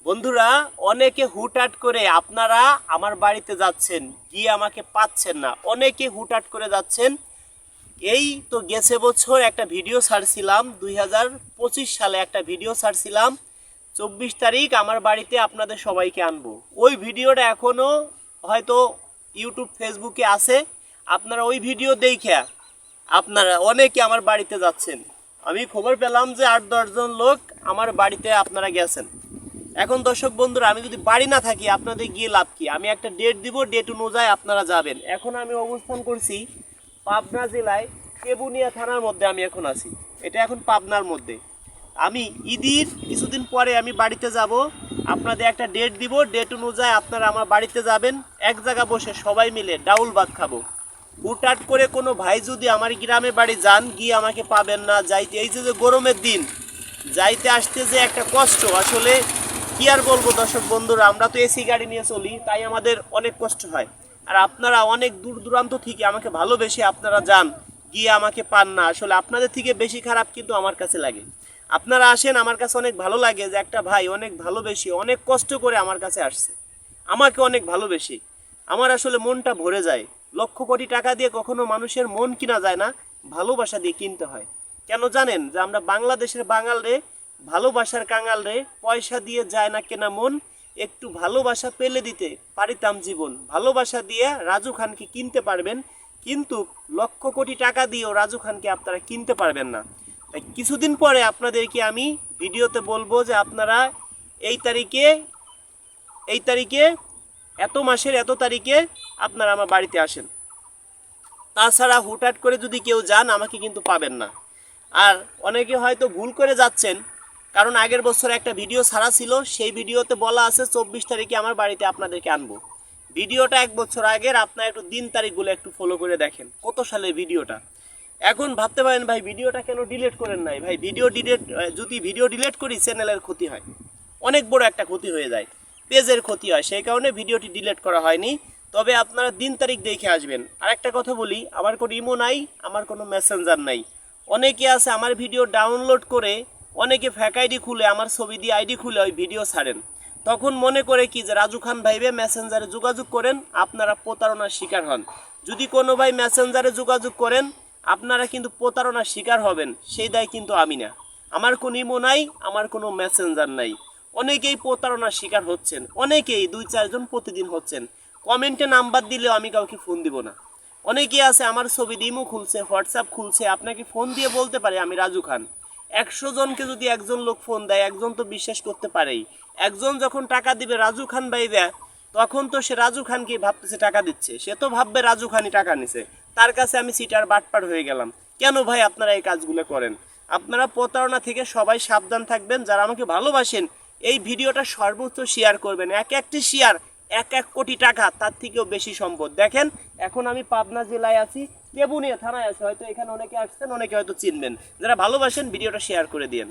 বন্ধুরা, অনেকে হুটহাট করে আপনারা আমার বাড়িতে যাচ্ছেন, গিয়ে আমাকে পাচ্ছেন না। অনেকে হুটহাট করে যাচ্ছেন। এই তো গেছে বছর একটা ভিডিও ছাড়ছিলাম, 2025 সালে একটা ভিডিও ছাড়ছিলাম, 24 তারিখ আমার বাড়িতে আপনাদের সবাইকে আনবো। ওই ভিডিওটা এখনও হয়তো ইউটিউব ফেসবুকে আছে। আপনারা ওই ভিডিও দেখে আপনারা অনেকে আমার বাড়িতে যাচ্ছেন। আমি খবর পেলাম যে 8-10 জন লোক আমার বাড়িতে আপনারা গেছেন। এখন দর্শক বন্ধুরা, আমি যদি বাড়ি না থাকি আপনাদের গিয়ে লাভ কি? আমি একটা ডেট দিব, ডেট অনুযায়ী আপনারা যাবেন। এখন আমি অবস্থান করছি পাবনা জেলায় কেবুনিয়া থানার মধ্যে। আমি এখন আছি, এটা এখন পাবনার মধ্যে। আমি ঈদের কিছুদিন পরে আমি বাড়িতে যাব। আপনাদের একটা ডেট দিব, ডেট অনুযায়ী আপনারা আমার বাড়িতে যাবেন। এক জায়গা বসে সবাই মিলে ডাউল ভাত খাবো। হুটহাট করে কোনো ভাই যদি আমার গ্রামে বাড়ি যান, গিয়ে আমাকে পাবেন না। যাইতে এই যে গরমের দিন, যাইতে আসতে যে একটা কষ্ট, আসলে কি আর বলবো দর্শক বন্ধুরা। আমরা তো এসি গাড়ি নিয়ে চলি, তাই আমাদের অনেক কষ্ট হয়। আর আপনারা অনেক দূর দূরান্ত থেকে আমাকে ভালোবেসে আপনারা যান, গিয়ে আমাকে পান না। আসলে আপনাদের থেকে বেশি খারাপ কিন্তু আমার কাছে লাগে। আপনারা আসেন, আমার কাছে অনেক ভালো লাগে যে একটা ভাই অনেক ভালোবেসে অনেক কষ্ট করে আমার কাছে আসছে, আমাকে অনেক ভালোবেসে। আমার আসলে মনটা ভরে যায়। লক্ষ কোটি টাকা দিয়ে কখনো মানুষের মন কিনা যায় না, ভালোবাসা দিয়ে কিনতে হয়। কেন জানেন? যে আমরা বাংলাদেশের বাঙাল রে, ভালোবাসার কাঙাল রে, পয়সা দিয়ে যায় না কেনা মন। একটু ভালোবাসা পেলে দিতে পারিতাম জীবন। ভালোবাসা দিয়ে রাজু খানকে কিনতে পারবেন, কিন্তু লক্ষ কোটি টাকা দিয়েও রাজু খানকে আপনারা কিনতে পারবেন না। তাই কিছুদিন পরে আপনাদেরকে আমি ভিডিওতে বলবো যে আপনারা এই তারিখে এত মাসের এত তারিখে আপনারা আমার বাড়িতে আসেন। তাছাড়া হুটহাট করে যদি কেউ যান, আমাকে কিন্তু পাবেন না। আর অনেকে হয়তো ভুল করে যাচ্ছেন, কারণ আগের বছর একটা ভিডিও ছাড়া ছিল, সেই ভিডিওতে বলা আছে 24 তারিখে আমার বাড়িতে আপনাদেরকে আনবো। ভিডিওটা 1 বছর আগের। আপনারা একটু দিন তারিখগুলো একটু ফলো করে দেখেন কত সালের ভিডিওটা। এখন ভাবতে পারেন ভাই ভিডিওটা কেন ডিলিট করেন নাই? ভাই যদি ভিডিও ডিলিট করি চ্যানেলের ক্ষতি হয়, অনেক বড় একটা ক্ষতি হয়ে যায়, পেজের ক্ষতি হয়। সেই কারণে ভিডিওটি ডিলিট করা হয়নি। তবে আপনারা দিন তারিখ দেখে আসবেন। আর একটা কথা বলি, আমার কোনো ইমো নাই, আমার কোনো মেসেঞ্জার নাই। অনেকে আছে আমার ভিডিও ডাউনলোড করে, অনেকে ফ্যাক আইডি খুলে, আমার ছবি দিয়ে আইডি খুলে ওই ভিডিও ছাড়েন। তখন মনে করে কি যে রাজু খান ভাইবে মেসেঞ্জারে যোগাযোগ করেন, আপনারা প্রতারণার শিকার হন। যদি কোনো ভাই মেসেঞ্জারে যোগাযোগ করেন, আপনারা কিন্তু প্রতারণার শিকার হবেন। সেই দায় কিন্তু আমি না। আমার কোনো ইমো নাই, আমার কোনো মেসেঞ্জার নাই। অনেকেই প্রতারণার শিকার হচ্ছেন, অনেকেই 2-4 জন প্রতিদিন হচ্ছেন। কমেন্টে নাম্বার দিলেও আমি কাউকে ফোন দিব না। অনেকেই আছে আমার ছবি দিয়ে ইমো খুলছে, হোয়াটসঅ্যাপ খুলছে, আপনাকে ফোন দিয়ে বলতে পারে আমি রাজু খান। 100 জনকে যদি একজন লোক ফোন দেয়, একজন তো বিশ্বাস করতে পারেই। একজন যখন টাকা দিবে রাজু খান ভাইবা, তখন তো সে রাজু খানকে ভাবতেছে টাকা দিচ্ছে, সে তো ভাববে রাজু খানই টাকা নিছে। তার কাছে আমি সিটার বাটপার হয়ে গেলাম। কেন ভাই আপনারা এই কাজগুলো করেন? আপনারা প্রতারণা থেকে সবাই সাবধান থাকবেন। যারা আমাকে ভালোবাসেন, এই ভিডিওটা সর্বোচ্চ শেয়ার করবেন। একটি শেয়ার 1 কোটি টাকা, তার থেকেও বেশি সম্পদ। দেখেন, এখন আমি পাবনা জেলায় আছি, কেবুনিয়া থানায় আছি। হয়তো এখানে অনেকে আসছেন, অনেকে হয়তো চিনবেন। যারা ভালোবাসেন ভিডিওটা শেয়ার করে দিন।